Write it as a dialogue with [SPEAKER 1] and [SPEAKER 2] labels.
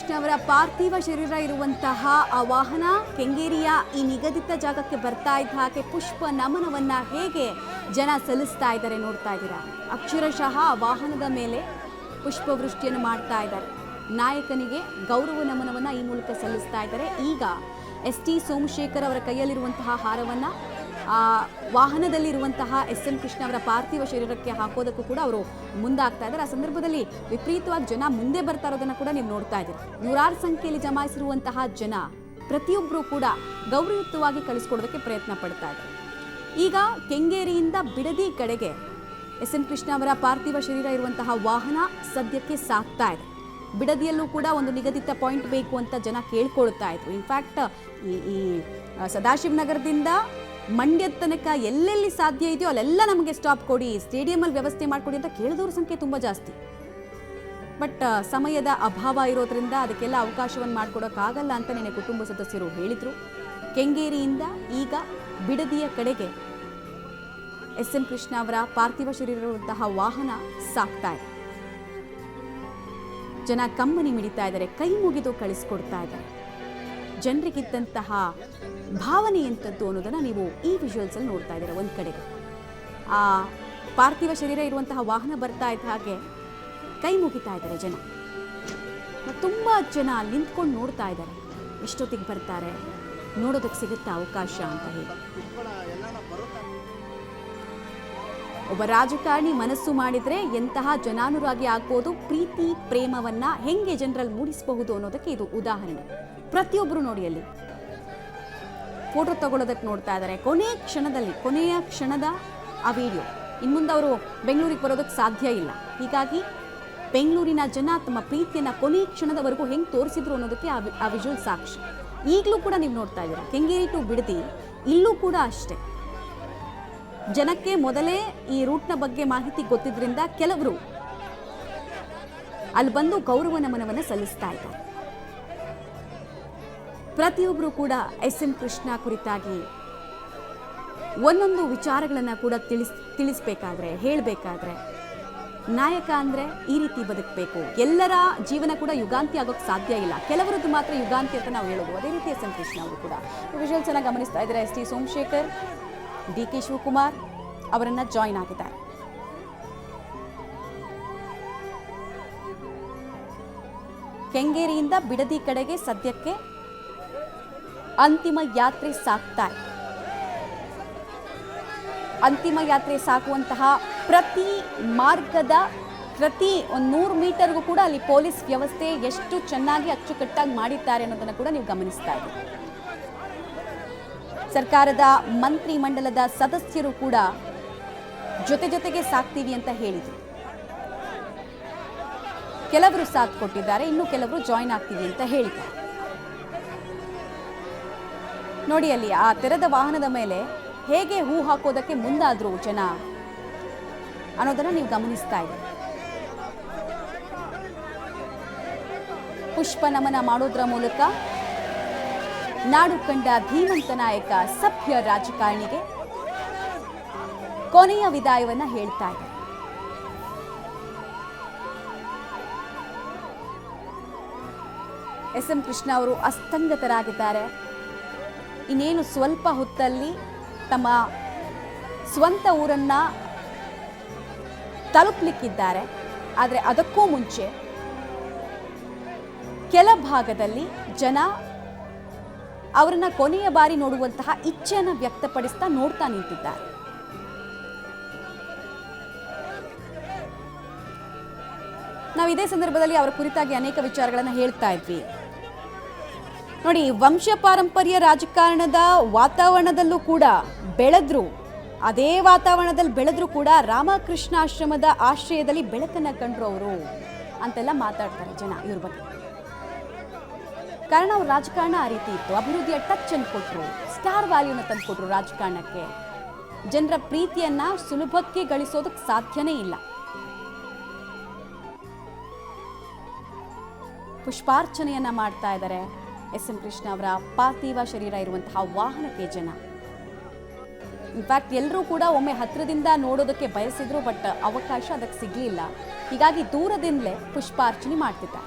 [SPEAKER 1] ಕೃಷ್ಣ ಅವರ ಪಾರ್ಥಿವ ಶರೀರ ಇರುವಂತಹ ಆ ವಾಹನ ಕೆಂಗೇರಿಯ ಈ ನಿಗದಿತ ಜಾಗಕ್ಕೆ ಬರ್ತಾ ಇದ್ದ ಹಾಗೆ ಪುಷ್ಪ ನಮನವನ್ನ ಹೇಗೆ ಜನ ಸಲ್ಲಿಸ್ತಾ ಇದ್ದಾರೆ ನೋಡ್ತಾ ಇದ್ದೀರಾ. ಅಕ್ಷರಶಃ ವಾಹನದ ಮೇಲೆ ಪುಷ್ಪವೃಷ್ಟಿಯನ್ನು ಮಾಡ್ತಾ ಇದ್ದಾರೆ. ನಾಯಕನಿಗೆ ಗೌರವ ನಮನವನ್ನ ಈ ಮೂಲಕ ಸಲ್ಲಿಸ್ತಾ ಇದ್ದಾರೆ. ಈಗ ಎಸ್ ಟಿ ಸೋಮಶೇಖರ್ ಅವರ ಕೈಯಲ್ಲಿರುವಂತಹ ಹಾರವನ್ನ ವಾಹನದಲ್ಲಿರುವಂತಹ ಎಸ್ ಎಂ ಕೃಷ್ಣ ಅವರ ಪಾರ್ಥಿವ ಶರೀರಕ್ಕೆ ಹಾಕೋದಕ್ಕೂ ಕೂಡ ಅವರು ಮುಂದಾಗ್ತಾ ಇದ್ದಾರೆ. ಆ ಸಂದರ್ಭದಲ್ಲಿ ವಿಪರೀತವಾಗಿ ಜನ ಮುಂದೆ ಬರ್ತಾ ಇರೋದನ್ನ ಕೂಡ ನೀವು ನೋಡ್ತಾ ಇದ್ದೀರಿ. ನೂರಾರು ಸಂಖ್ಯೆಯಲ್ಲಿ ಜಮಾಯಿಸಿರುವಂತಹ ಜನ ಪ್ರತಿಯೊಬ್ಬರು ಕೂಡ ಗೌರವಯುತವಾಗಿ ಕಳಿಸ್ಕೊಡೋದಕ್ಕೆ ಪ್ರಯತ್ನ ಪಡ್ತಾ ಇದ್ದಾರೆ. ಈಗ ಕೆಂಗೇರಿಯಿಂದ ಬಿಡದಿ ಕಡೆಗೆ ಎಸ್ ಎಂ ಕೃಷ್ಣ ಅವರ ಪಾರ್ಥಿವ ಶರೀರ ಇರುವಂತಹ ವಾಹನ ಸದ್ಯಕ್ಕೆ ಸಾಗ್ತಾ ಇದೆ. ಬಿಡದಿಯಲ್ಲೂ ಕೂಡ ಒಂದು ನಿಗದಿತ ಪಾಯಿಂಟ್ ಬೇಕು ಅಂತ ಜನ ಕೇಳ್ಕೊಳ್ತಾ ಇದ್ರು. ಇನ್ಫ್ಯಾಕ್ಟ್ ಈ ಸದಾಶಿವನಗರದಿಂದ ಮಂಡ್ಯದ ತನಕ ಎಲ್ಲೆಲ್ಲಿ ಸಾಧ್ಯ ಇದೆಯೋ ಅಲ್ಲೆಲ್ಲ ನಮಗೆ ಸ್ಟಾಪ್ ಕೊಡಿ, ಸ್ಟೇಡಿಯಮಲ್ಲಿ ವ್ಯವಸ್ಥೆ ಮಾಡಿಕೊಡಿ ಅಂತ ಕೇಳಿದವ್ರ ಸಂಖ್ಯೆ ತುಂಬ ಜಾಸ್ತಿ. ಬಟ್ ಸಮಯದ ಅಭಾವ ಇರೋದ್ರಿಂದ ಅದಕ್ಕೆಲ್ಲ ಅವಕಾಶವನ್ನು ಮಾಡಿಕೊಡೋಕ್ಕಾಗಲ್ಲ ಅಂತ ನಿನ್ನೆ ಕುಟುಂಬ ಸದಸ್ಯರು ಹೇಳಿದರು. ಕೆಂಗೇರಿಯಿಂದ ಈಗ ಬಿಡದಿಯ ಕಡೆಗೆ ಎಸ್ ಎಂ ಕೃಷ್ಣ ಅವರ ಪಾರ್ಥಿವ ಶರೀರ ಇರುವಂತಹ ವಾಹನ ಸಾಕ್ತಾ ಇದೆ. ಜನ ಕಮ್ಮನಿ ಮಿಡಿತಾ ಇದ್ದಾರೆ, ಕೈ ಮುಗಿದು ಕಳಿಸ್ಕೊಡ್ತಾ ಇದ್ದಾರೆ. ಜನರಿಗಿದ್ದಂತಹ ಭಾವನೆ ಎಂಥದ್ದು ಅನ್ನೋದನ್ನ ನೀವು ಈ ವಿಜುವಲ್ಸ್ ಅಲ್ಲಿ ನೋಡ್ತಾ ಇದ್ದೀರಾ. ಒಂದ್ ಕಡೆಗೆ ಆ ಪಾರ್ಥಿವ ಶರೀರ ಇರುವಂತಹ ವಾಹನ ಬರ್ತಾ ಇದ್ದ ಹಾಗೆ ಕೈ ಮುಗಿತಾ ಇದ್ದಾರೆ ಜನ. ತುಂಬಾ ಜನ ನಿಂತ್ಕೊಂಡು ನೋಡ್ತಾ ಇದ್ದಾರೆ, ಎಷ್ಟೊತ್ತಿಗೆ ಬರ್ತಾರೆ, ನೋಡೋದಕ್ಕೆ ಸಿಗುತ್ತಾ ಅವಕಾಶ ಅಂತ ಹೇಳಿ. ಒಬ್ಬ ರಾಜಕಾರಣಿ ಮನಸ್ಸು ಮಾಡಿದ್ರೆ ಎಂತಹ ಜನಾನುರಾಗಿ ಆಗ್ಬೋದು, ಪ್ರೀತಿ ಪ್ರೇಮವನ್ನ ಹೆಂಗೆ ಜನರಲ್ಲಿ ಮೂಡಿಸಬಹುದು ಅನ್ನೋದಕ್ಕೆ ಇದು ಉದಾಹರಣೆ. ಪ್ರತಿಯೊಬ್ಬರು ನೋಡಿ ಅಲ್ಲಿ ಫೋಟೋ ತಗೊಳ್ಳೋದಕ್ಕೆ ನೋಡ್ತಾ ಇದ್ದಾರೆ. ಕೊನೆಯ ಕ್ಷಣದ ಆ ವಿಡಿಯೋ. ಇನ್ನು ಮುಂದೆ ಅವರು ಬೆಂಗಳೂರಿಗೆ ಬರೋದಕ್ಕೆ ಸಾಧ್ಯ ಇಲ್ಲ. ಹೀಗಾಗಿ ಬೆಂಗಳೂರಿನ ಜನ ತಮ್ಮ ಪ್ರೀತಿಯನ್ನ ಕೊನೆಯ ಕ್ಷಣದವರೆಗೂ ಹೆಂಗೆ ತೋರಿಸಿದ್ರು ಅನ್ನೋದಕ್ಕೆ ಆ ವಿಜುವಲ್ ಸಾಕ್ಷಿ. ಈಗಲೂ ಕೂಡ ನೀವು ನೋಡ್ತಾ ಇದ್ದೀರಾ ಕೆಂಗೇರಿ ಟು ಬಿಡದಿ. ಇಲ್ಲೂ ಕೂಡ ಅಷ್ಟೇ, ಜನಕ್ಕೆ ಮೊದಲೇ ಈ ರೂಟ್ನ ಬಗ್ಗೆ ಮಾಹಿತಿ ಗೊತ್ತಿದ್ರಿಂದ ಕೆಲವರು ಅಲ್ಲಿ ಬಂದು ಗೌರವ ನಮನವನ್ನು ಸಲ್ಲಿಸ್ತಾ ಇದ್ದಾರೆ. ಪ್ರತಿಯೊಬ್ಬರು ಕೂಡ ಎಸ್ ಎಂ ಕೃಷ್ಣ ಕುರಿತಾಗಿ ಒಂದೊಂದು ವಿಚಾರಗಳನ್ನು ಕೂಡ ತಿಳಿಸ್ಬೇಕಾದ್ರೆ, ಹೇಳಬೇಕಾದ್ರೆ, ನಾಯಕ ಅಂದರೆ ಈ ರೀತಿ ಬದುಕಬೇಕು. ಎಲ್ಲರ ಜೀವನ ಕೂಡ ಯುಗಾಂತಿ ಆಗೋಕ್ಕೆ ಸಾಧ್ಯ ಇಲ್ಲ, ಕೆಲವರದ್ದು ಮಾತ್ರ ಯುಗಾಂತಿ ಅಂತ ನಾವು ಹೇಳೋದು. ಅದೇ ರೀತಿ ಎಸ್ ಎಂ ಕೃಷ್ಣ ಅವರು ಕೂಡ ವಿಜುವಲ್ಸ್ ಅನ್ನ ಗಮನಿಸ್ತಾ ಇದ್ದಾರೆ. S T Somashekar, D K Shivakumar ಅವರನ್ನ ಜಾಯಿನ್ ಆಗಿದ್ದಾರೆ. ಕೆಂಗೇರಿಯಿಂದ ಬಿಡದಿ ಕಡೆಗೆ ಸದ್ಯಕ್ಕೆ ಅಂತಿಮ ಯಾತ್ರೆ ಸಾಗ್ತಾ ಇದೆ. ಅಂತಿಮ ಯಾತ್ರೆ ಸಾಕುವಂತಹ ಪ್ರತಿ ಮಾರ್ಗದ ಪ್ರತಿ 100 ಮೀಟರ್ಗೂ ಕೂಡ ಅಲ್ಲಿ ಪೊಲೀಸ್ ವ್ಯವಸ್ಥೆ ಎಷ್ಟು ಚೆನ್ನಾಗಿ ಅಚ್ಚುಕಟ್ಟಾಗಿ ಮಾಡಿದ್ದಾರೆ ಅನ್ನೋದನ್ನು ಕೂಡ ನೀವು ಗಮನಿಸ್ತಾ ಇದ್ದೀರಿ. ಸರ್ಕಾರದ ಮಂತ್ರಿ ಮಂಡಲದ ಸದಸ್ಯರು ಕೂಡ ಜೊತೆಗೆ ಸಾಕ್ತೀವಿ ಅಂತ ಹೇಳಿದ್ರು. ಕೆಲವರು ಸಾಥ್ ಕೊಟ್ಟಿದ್ದಾರೆ, ಇನ್ನು ಕೆಲವರು ಜಾಯಿನ್ ಆಗ್ತೀವಿ ಅಂತ ಹೇಳಿದ್ದಾರೆ. ನೋಡಿ ಅಲ್ಲಿ ಆ ತೆರೆದ ವಾಹನದ ಮೇಲೆ ಹೇಗೆ ಹೂ ಹಾಕೋದಕ್ಕೆ ಮುಂದಾದ್ರು ಜನ ಅನ್ನೋದನ್ನ ನೀವು ಗಮನಿಸ್ತಾ ಇದ್ದೀರಿ. ಪುಷ್ಪ ನಮನ ಮಾಡೋದ್ರ ಮೂಲಕ ನಾಡು ಕಂಡ ಧೀಮಂತ ನಾಯಕ, ಸಭ್ಯ ರಾಜಕಾರಣಿಗೆ ಕೊನೆಯ ವಿದಾಯವನ್ನ ಹೇಳ್ತಾ ಇದೆ. ಎಸ್ ಎಂ ಕೃಷ್ಣ ಅವರು ಅಸ್ತಂಗತರಾಗಿದ್ದಾರೆ. ಇನ್ನೇನು ಸ್ವಲ್ಪ ಹೊತ್ತಲ್ಲಿ ತಮ್ಮ ಸ್ವಂತ ಊರನ್ನ ತಲುಪಲಿಕ್ಕಿದ್ದಾರೆ. ಆದರೆ ಅದಕ್ಕೂ ಮುಂಚೆ ಕೆಲ ಭಾಗದಲ್ಲಿ ಜನ ಅವರನ್ನ ಕೊನೆಯ ಬಾರಿ ನೋಡುವಂತಹ ಇಚ್ಛೆಯನ್ನು ವ್ಯಕ್ತಪಡಿಸ್ತಾ ನೋಡ್ತಾ ನಿಂತಿದ್ದಾರೆ. ನಾವು ಇದೇ ಸಂದರ್ಭದಲ್ಲಿ ಅವರ ಕುರಿತಾಗಿ ಅನೇಕ ವಿಚಾರಗಳನ್ನು ಹೇಳ್ತಾ ಇದ್ವಿ. ನೋಡಿ, ವಂಶ ಪಾರಂಪರ್ಯ ರಾಜಕಾರಣದ ವಾತಾವರಣದಲ್ಲೂ ಕೂಡ ಬೆಳೆದ್ರು, ಅದೇ ವಾತಾವರಣದಲ್ಲಿ ಬೆಳೆದ್ರು ಕೂಡ ರಾಮಕೃಷ್ಣ ಆಶ್ರಮದ ಆಶ್ರಯದಲ್ಲಿ ಬೆಳಕನ್ನ ಕಂಡ್ರು ಅವರು ಅಂತೆಲ್ಲ ಮಾತಾಡ್ತಾರೆ ಜನ ಇವ್ರ ಬಗ್ಗೆ. ಕಾರಣ ಅವ್ರ ರಾಜಕಾರಣ ಆ ರೀತಿ ಇತ್ತು. ಅಭಿವೃದ್ಧಿಯ ಟಚ್ ಅನ್ನು ಕೊಟ್ಟರು, ಸ್ಟಾರ್ ವ್ಯಾಲ್ಯೂನ ತಂದುಕೊಟ್ರು ರಾಜಕಾರಣಕ್ಕೆ. ಜನರ ಪ್ರೀತಿಯನ್ನ ಸುಲಭಕ್ಕೆ ಗಳಿಸೋದಕ್ಕೆ ಸಾಧ್ಯನೇ ಇಲ್ಲ. ಪುಷ್ಪಾರ್ಚನೆಯನ್ನ ಮಾಡ್ತಾ ಇದ್ದಾರೆ ಎಸ್ ಎಂ ಕೃಷ್ಣ ಅವರ ಪಾರ್ಥಿವ ಶರೀರ ಇರುವಂತಹ ವಾಹನಕ್ಕೆ ಜನ. ಇನ್ಫ್ಯಾಕ್ಟ್ ಎಲ್ಲರೂ ಕೂಡ ಒಮ್ಮೆ ಹತ್ತಿರದಿಂದ ನೋಡೋದಕ್ಕೆ ಬಯಸಿದ್ರು, ಬಟ್ ಅವಕಾಶ ಅದಕ್ಕೆ ಸಿಗಲಿಲ್ಲ. ಹೀಗಾಗಿ ದೂರದಿಂದಲೇ ಪುಷ್ಪಾರ್ಚನೆ ಮಾಡ್ತಿದ್ದಾರೆ.